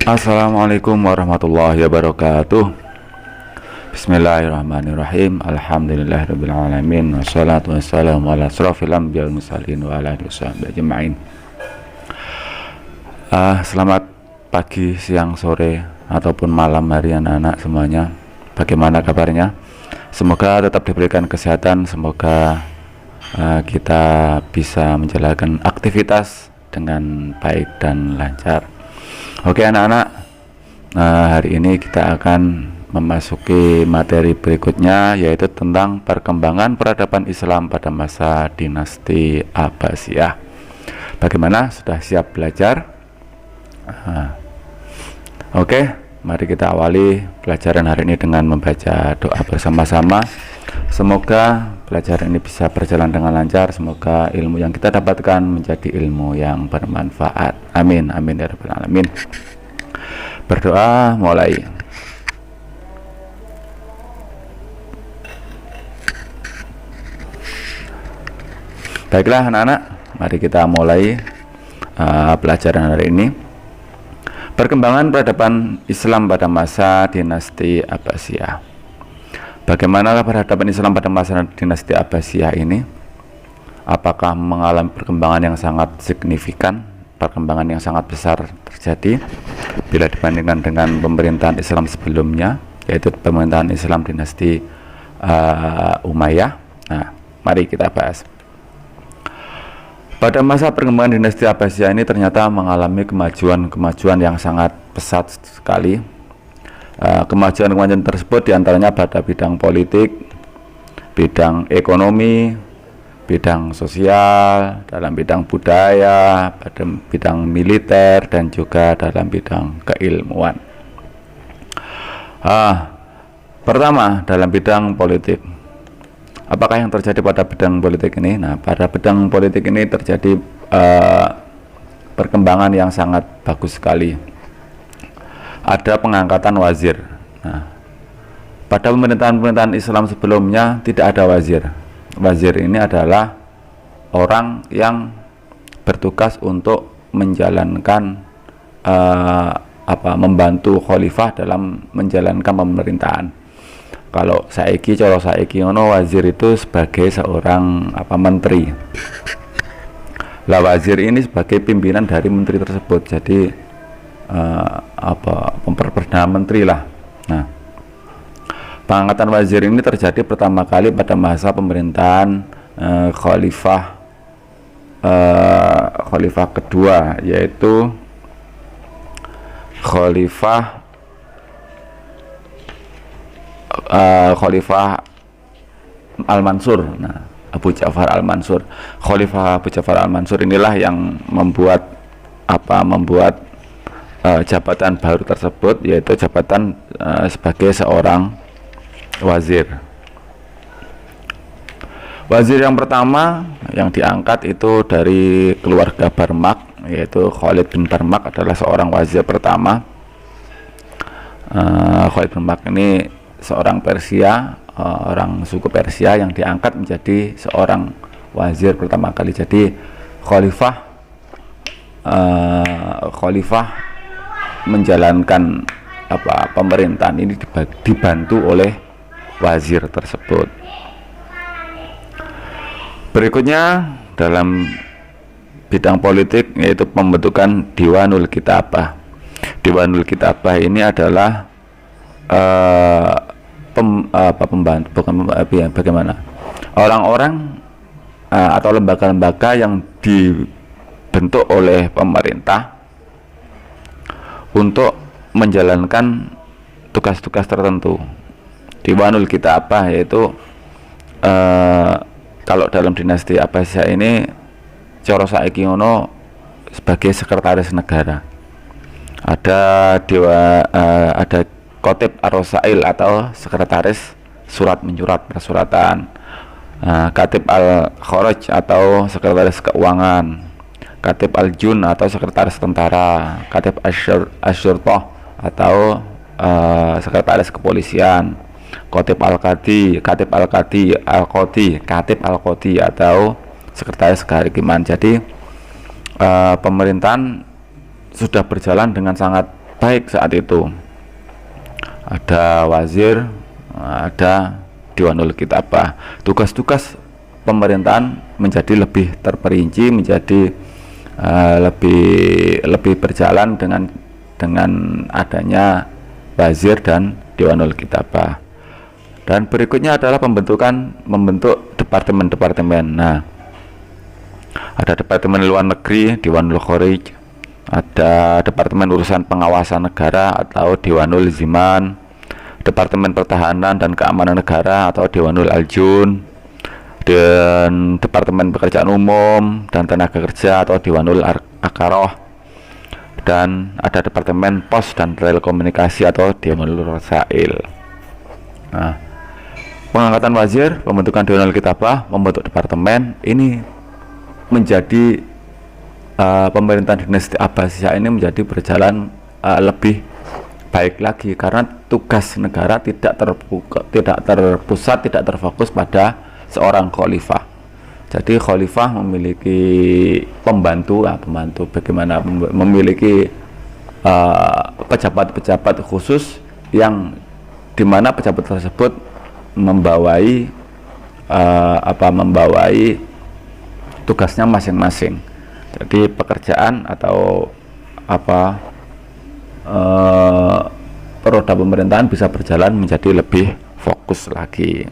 Assalamualaikum warahmatullahi wabarakatuh. Bismillahirrahmanirrahim. Alhamdulillahirabbil alamin. Wassalatu wassalamu ala asrofil anbiya'i wal mursalin wa ala alihi washabbihi ajmain. Selamat pagi, siang, sore ataupun malam hari anak-anak semuanya. Bagaimana kabarnya? Semoga tetap diberikan kesehatan. Semoga kita bisa menjalankan aktivitas dengan baik dan lancar. Oke anak-anak, hari ini kita akan memasuki materi berikutnya, yaitu tentang perkembangan peradaban Islam pada masa dinasti Abbasiyah. Bagaimana? Sudah siap belajar? Oke, mari kita awali pelajaran hari ini dengan membaca doa bersama-sama. Semoga pelajaran ini bisa berjalan dengan lancar. Semoga ilmu yang kita dapatkan menjadi ilmu yang bermanfaat. Amin, amin ya rabbal alamin. Berdoa mulai. Baiklah anak-anak, mari kita mulai pelajaran hari ini. Perkembangan peradaban Islam pada masa dinasti Abbasiyah. Bagaimana peradaban Islam pada masa dinasti Abbasiyah ini? Apakah mengalami perkembangan yang sangat signifikan, perkembangan yang sangat besar terjadi bila dibandingkan dengan pemerintahan Islam sebelumnya, yaitu pemerintahan Islam dinasti Umayyah? Nah, mari kita bahas. Pada masa perkembangan dinasti Abbasiyah ini ternyata mengalami kemajuan yang sangat pesat sekali. Kemajuan tersebut diantaranya pada bidang politik, bidang ekonomi, bidang sosial, dalam bidang budaya, pada bidang militer, dan juga dalam bidang keilmuan. Pertama, dalam bidang politik. Apakah yang terjadi pada bidang politik ini? Nah, pada bidang politik ini terjadi perkembangan yang sangat bagus sekali. Ada pengangkatan wazir. Nah, pada pemerintahan Islam sebelumnya tidak ada wazir. Wazir ini adalah orang yang bertugas untuk menjalankan membantu khalifah dalam menjalankan pemerintahan. Kalau saiki wazir itu sebagai seorang menteri. Lah wazir ini sebagai pimpinan dari menteri tersebut. Jadi perdana menteri lah. Nah, pengangkatan wazir ini terjadi pertama kali pada masa pemerintahan khalifah kedua, yaitu khalifah Al-Mansur. Nah, Abu Ja'far Al-Mansur. Khalifah Abu Ja'far Al-Mansur inilah yang membuat jabatan baru tersebut, yaitu jabatan sebagai seorang wazir. Wazir yang pertama yang diangkat itu dari keluarga Barmak, yaitu Khalid bin Barmak adalah seorang wazir pertama. Khalid bin Barmak ini seorang Persia, orang suku Persia yang diangkat menjadi seorang wazir pertama kali. Jadi khalifah menjalankan pemerintahan ini dibantu oleh wazir tersebut. Berikutnya dalam bidang politik yaitu pembentukan Diwanul Kitabah. Diwanul Kitabah ini adalah bagaimana orang-orang atau lembaga-lembaga yang dibentuk oleh pemerintah untuk menjalankan tugas-tugas tertentu. Diwanul Kitabah yaitu kalau dalam dinasti Abbasiyah ini cara saiki ngono sebagai sekretaris negara. Ada Khatib Ar-Rasail atau sekretaris surat menyurat persuratan. Khatib Al-Kharaj atau sekretaris keuangan. Khatib Al-Jun atau sekretaris tentara. Khatib Asyurtoh atau sekretaris kepolisian. Khatib Al-Qadi atau sekretaris kehakiman. Jadi pemerintahan sudah berjalan dengan sangat baik saat itu. Ada wazir, ada Diwanul Kitabah. Tugas-tugas pemerintahan menjadi lebih terperinci, menjadi lebih berjalan dengan adanya wazir dan Diwanul Kitabah. Dan berikutnya adalah membentuk departemen-departemen. Nah, ada departemen luar negeri, Diwanul Kharij, ada departemen urusan pengawasan negara atau Diwanul Ziman, departemen pertahanan dan keamanan negara atau Diwanul Aljun, dan departemen pekerjaan umum dan tenaga kerja atau Diwanul Akaroh, dan ada departemen pos dan telekomunikasi atau Diwanul Rasail. Nah, pengangkatan wazir, pembentukan Diwanul Kitabah, membentuk departemen ini menjadi pemerintahan dinasti Abbasiyah ini menjadi berjalan lebih baik lagi karena tugas negara tidak terpusat, tidak terfokus pada seorang khalifah. Jadi khalifah memiliki pembantu bagaimana memiliki pejabat-pejabat khusus yang dimana pejabat tersebut membawai tugasnya masing-masing. Jadi pekerjaan atau roda pemerintahan bisa berjalan menjadi lebih fokus lagi.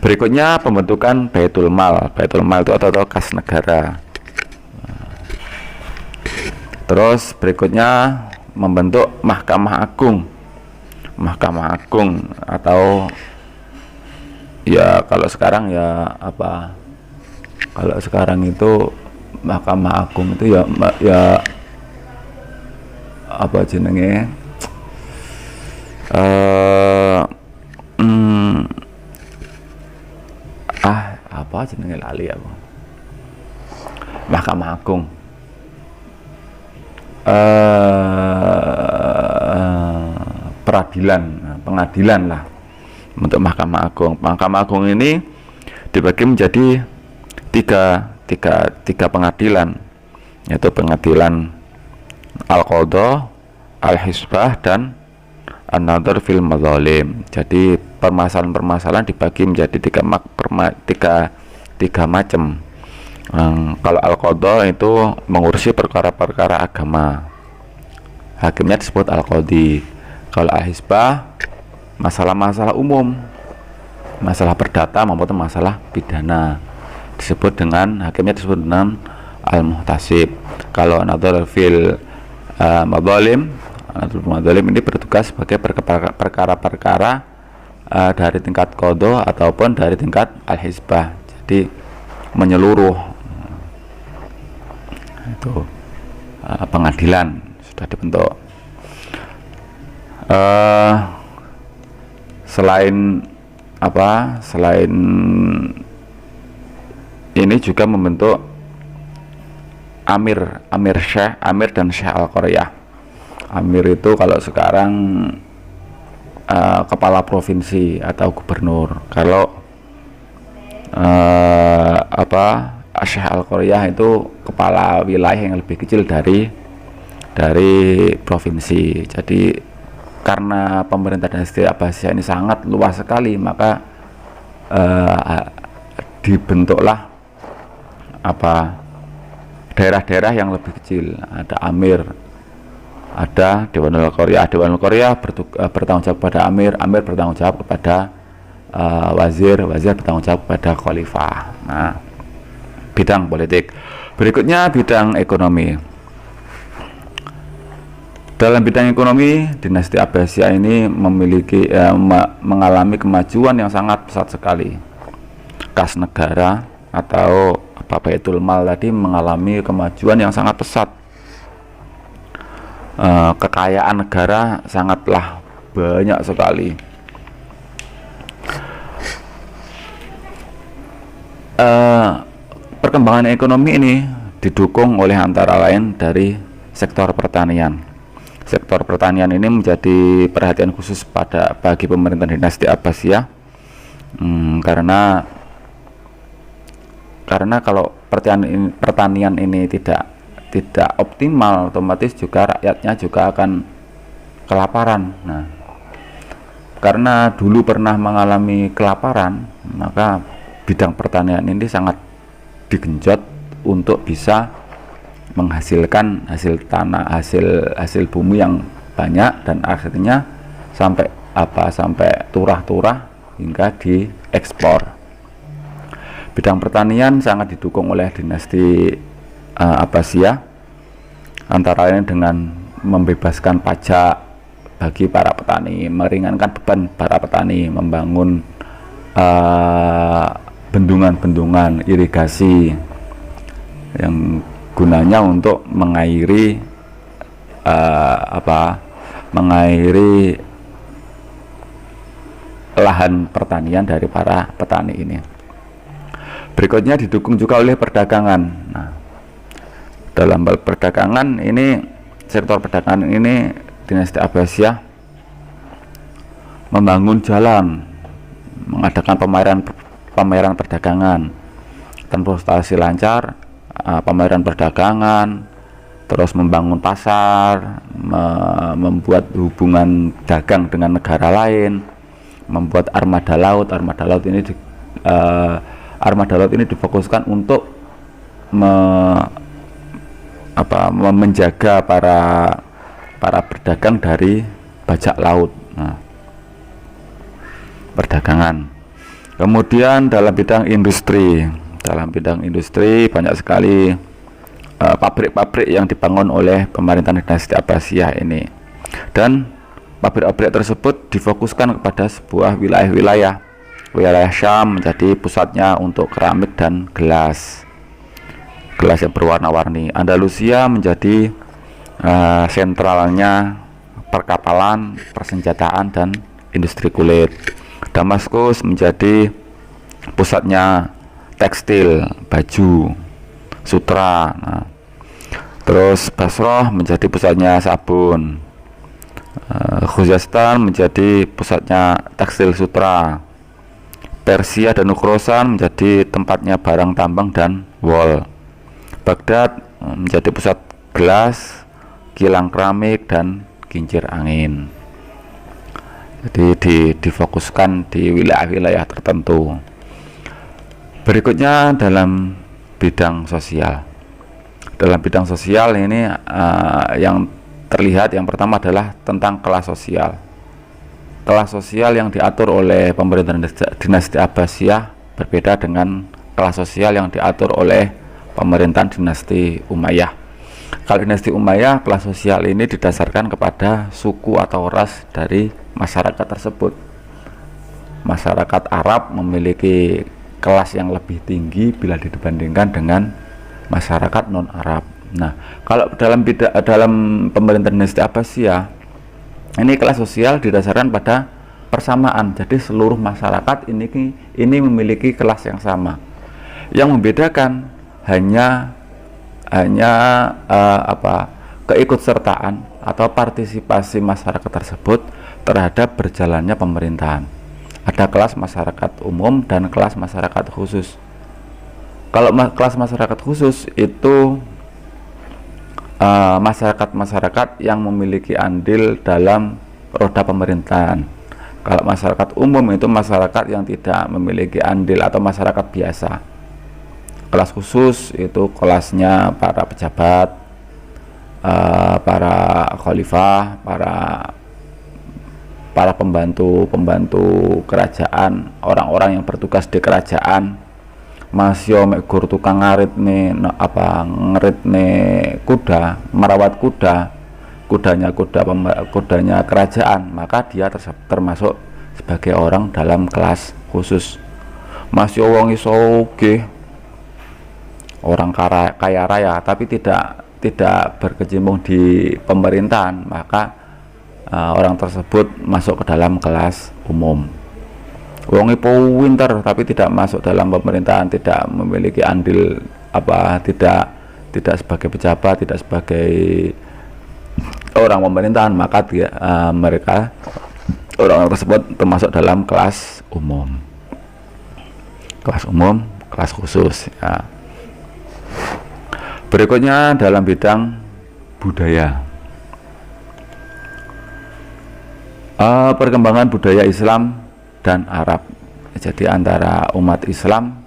Berikutnya pembentukan Baitul Mal. Baitul Mal itu atau kas negara. Terus berikutnya membentuk Mahkamah Agung. Mahkamah Agung atau ya kalau sekarang ya kalau sekarang itu Mahkamah Agung itu ya apa jenenge apa jenenge lali apa Mahkamah Agung pengadilan lah untuk Mahkamah Agung. Mahkamah Agung ini dibagi menjadi tiga pengadilan, yaitu pengadilan Al-Qadha, Al-Hisbah, dan An-Nadhar fil Madzalim. Jadi permasalahan-permasalahan dibagi menjadi tiga macam. Kalau Al-Qadha itu mengurusi perkara-perkara agama, hakimnya disebut Al-Qadhi. Kalau Al-Hisbah masalah-masalah umum, masalah perdata maupun masalah pidana, hakimnya disebut dengan Al-Muhtasib. Kalau An-Nadhar fil Madzalim ini bertugas sebagai perkara-perkara dari tingkat qadha ataupun dari tingkat al-hisbah, jadi menyeluruh. Itu pengadilan sudah dibentuk. Selain ini juga membentuk Amir Syekh, Amir dan Syekh Al-Qaryah. Amir itu kalau sekarang kepala provinsi atau gubernur. Kalau Syekh Al-Qaryah itu kepala wilayah yang lebih kecil dari provinsi. Jadi karena pemerintah dinasti Abbasiyah ini sangat luas sekali, maka dibentuklah daerah-daerah yang lebih kecil. Ada Amir, ada Diwanul Qaryah. Diwanul Qaryah bertanggung jawab kepada Amir, Amir bertanggung jawab kepada wazir, wazir bertanggung jawab kepada khalifah. Nah, bidang politik. Berikutnya bidang ekonomi. Dalam bidang ekonomi, dinasti Abbasiyah ini mengalami kemajuan yang sangat pesat sekali. Kas negara atau Baitul Mal tadi mengalami kemajuan yang sangat pesat. Kekayaan negara sangatlah banyak sekali. Perkembangan ekonomi ini didukung oleh antara lain dari sektor pertanian. Sektor pertanian ini menjadi perhatian khusus bagi pemerintahan dinasti Abbasiyah, karena kalau pertanian ini tidak optimal, otomatis juga rakyatnya juga akan kelaparan. Nah, karena dulu pernah mengalami kelaparan, maka bidang pertanian ini sangat digenjot untuk bisa menghasilkan hasil tanah, hasil bumi yang banyak, dan akhirnya sampai turah-turah hingga diekspor. Bidang pertanian sangat didukung oleh dinasti Abbasiyah, antara lain dengan membebaskan pajak bagi para petani, meringankan beban para petani, membangun bendungan-bendungan irigasi yang gunanya untuk mengairi mengairi lahan pertanian dari para petani ini. Berikutnya didukung juga oleh perdagangan. Nah, dalam hal perdagangan ini, sektor perdagangan ini dinasti Abbasiyah membangun jalan, mengadakan pameran perdagangan, transportasi lancar, pameran perdagangan, terus membangun pasar, membuat hubungan dagang dengan negara lain, membuat armada laut. Armada laut ini difokuskan untuk menjaga para pedagang dari bajak laut. Nah, perdagangan. Kemudian dalam bidang industri banyak sekali pabrik-pabrik yang dibangun oleh pemerintahan dinasti Abbasiyah ini, dan pabrik-pabrik tersebut difokuskan kepada sebuah wilayah Syam menjadi pusatnya untuk keramik dan gelas yang berwarna-warni. Andalusia menjadi sentralnya perkapalan, persenjataan, dan industri kulit. Damaskus menjadi pusatnya tekstil, baju, sutra. Nah, terus Basrah menjadi pusatnya sabun. Khuzestan menjadi pusatnya tekstil sutra. Persia dan Khorasan menjadi tempatnya barang tambang dan wol. Baghdad menjadi pusat gelas, kilang keramik, dan kincir angin. Jadi difokuskan di wilayah-wilayah tertentu. Berikutnya dalam bidang sosial. Dalam bidang sosial ini yang terlihat yang pertama adalah tentang kelas sosial. Kelas sosial yang diatur oleh pemerintahan dinasti Abbasiyah berbeda dengan kelas sosial yang diatur oleh pemerintahan dinasti Umayyah. Kalau dinasti Umayyah, kelas sosial ini didasarkan kepada suku atau ras dari masyarakat tersebut. Masyarakat Arab memiliki kelas yang lebih tinggi bila dibandingkan dengan masyarakat non-Arab. Nah, kalau dalam pemerintahan dinasti Abbasiyah, ini kelas sosial didasarkan pada persamaan. Jadi seluruh masyarakat ini memiliki kelas yang sama. Yang membedakan hanya keikutsertaan atau partisipasi masyarakat tersebut terhadap berjalannya pemerintahan. Ada kelas masyarakat umum dan kelas masyarakat khusus. Kalau kelas masyarakat khusus itu masyarakat yang memiliki andil dalam roda pemerintahan. Kalau masyarakat umum itu masyarakat yang tidak memiliki andil atau masyarakat biasa. Kelas khusus itu kelasnya para pejabat, para khalifah, para pembantu kerajaan, orang-orang yang bertugas di kerajaan. Masih gur tukang ngarit nih kuda, merawat kudanya kerajaan, maka dia termasuk sebagai orang dalam kelas khusus. Masih wong iso orang kaya raya tapi tidak berkecimpung di pemerintahan, maka orang tersebut masuk ke dalam kelas umum. Wong ipo winter tapi tidak masuk dalam pemerintahan, tidak memiliki andil tidak sebagai pejabat, tidak sebagai orang pemerintahan, maka mereka orang tersebut termasuk dalam kelas umum, kelas khusus ya. Berikutnya dalam bidang budaya. Perkembangan budaya Islam dan Arab. Jadi antara umat Islam,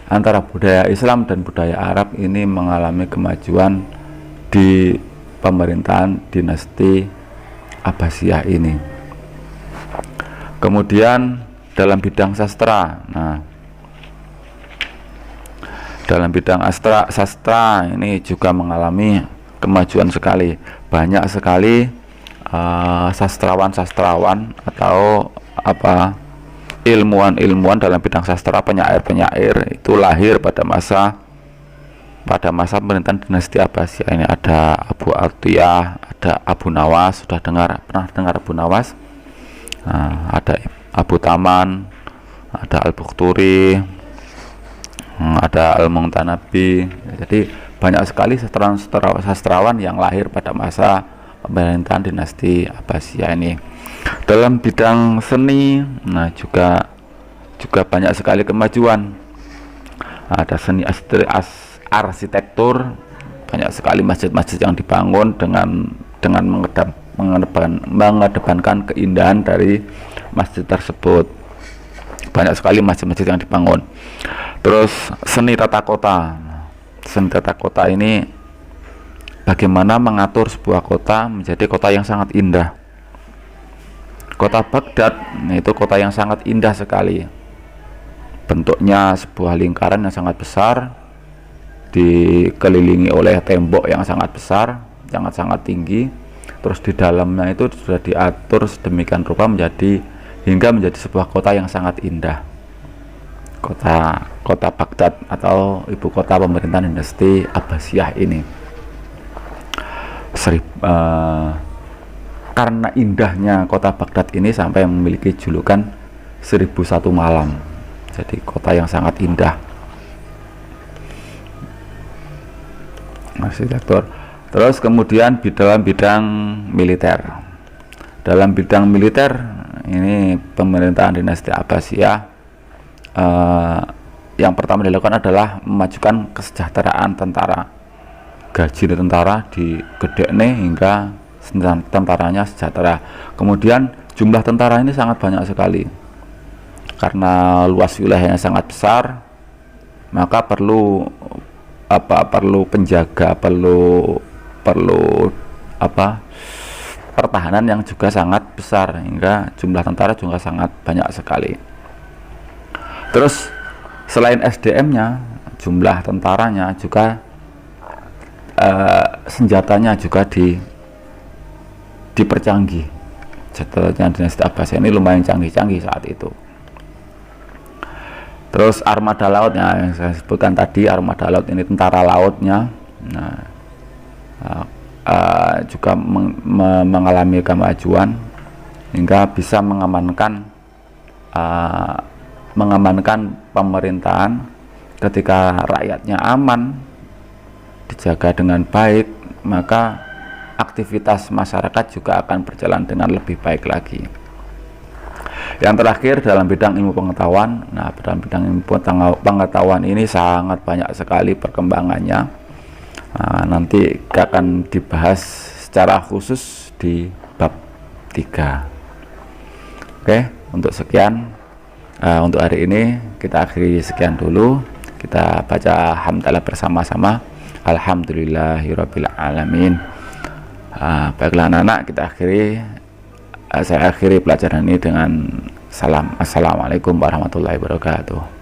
antara budaya Islam dan budaya Arab ini mengalami kemajuan di pemerintahan dinasti Abbasiyah ini. Kemudian dalam bidang sastra, dalam bidang sastra ini juga mengalami kemajuan sekali. Banyak sekali sastrawan-sastrawan atau ilmuwan-ilmuwan dalam bidang sastra, penyair-penyair itu lahir pada masa pemerintahan dinasti Abbasiyah ini. Ada Abu Atiyah, ada Abu Nawas. Pernah dengar Abu Nawas? Ada Abu Taman, ada Al-Bukhturi, ada Al-Muntanabi. Jadi banyak sekali sastrawan yang lahir pada masa pemerintahan dinasti Abbasiyah ini. Dalam bidang seni, juga banyak sekali kemajuan. Ada seni arsitektur, banyak sekali masjid-masjid yang dibangun dengan mengedepankan keindahan dari masjid tersebut. Banyak sekali masjid-masjid yang dibangun. Terus seni tata kota. Seni tata kota ini bagaimana mengatur sebuah kota menjadi kota yang sangat indah. Kota Baghdad itu kota yang sangat indah sekali. Bentuknya sebuah lingkaran yang sangat besar, dikelilingi oleh tembok yang sangat besar, sangat tinggi. Terus di dalamnya itu sudah diatur sedemikian rupa hingga menjadi sebuah kota yang sangat indah. Kota Baghdad atau ibu kota pemerintahan dinasti Abbasiyah ini. Karena indahnya kota Baghdad ini sampai memiliki julukan 1001 malam. Jadi kota yang sangat indah. Arsitektur. Terus kemudian dalam bidang militer. Dalam bidang militer ini pemerintahan dinasti Abbasiyah yang pertama dilakukan adalah memajukan kesejahteraan tentara. Gaji tentara digedekne hingga tentaranya sejahtera. Kemudian jumlah tentara ini sangat banyak sekali. Karena luas wilayahnya sangat besar, maka perlu penjaga, perlu pertahanan yang juga sangat besar, hingga jumlah tentara juga sangat banyak sekali. Terus selain SDM-nya, jumlah tentaranya juga senjatanya juga dipercanggih. Senjatanya dinasti Abbasiyah ini lumayan canggih-canggih saat itu. Terus armada lautnya yang saya sebutkan tadi, armada laut ini tentara lautnya, juga mengalami kemajuan hingga bisa mengamankan pemerintahan. Ketika rakyatnya aman, dijaga dengan baik, maka aktivitas masyarakat juga akan berjalan dengan lebih baik lagi. Yang terakhir dalam bidang ilmu pengetahuan. Dalam bidang ilmu pengetahuan ini sangat banyak sekali perkembangannya. Nanti akan dibahas secara khusus di bab 3. Oke, untuk sekian. Untuk hari ini kita akhiri sekian dulu. Kita baca hamdalah bersama-sama. Alhamdulillahirabbil alamin. Baiklah anak-anak, saya akhiri pelajaran ini dengan salam. Assalamualaikum warahmatullahi wabarakatuh.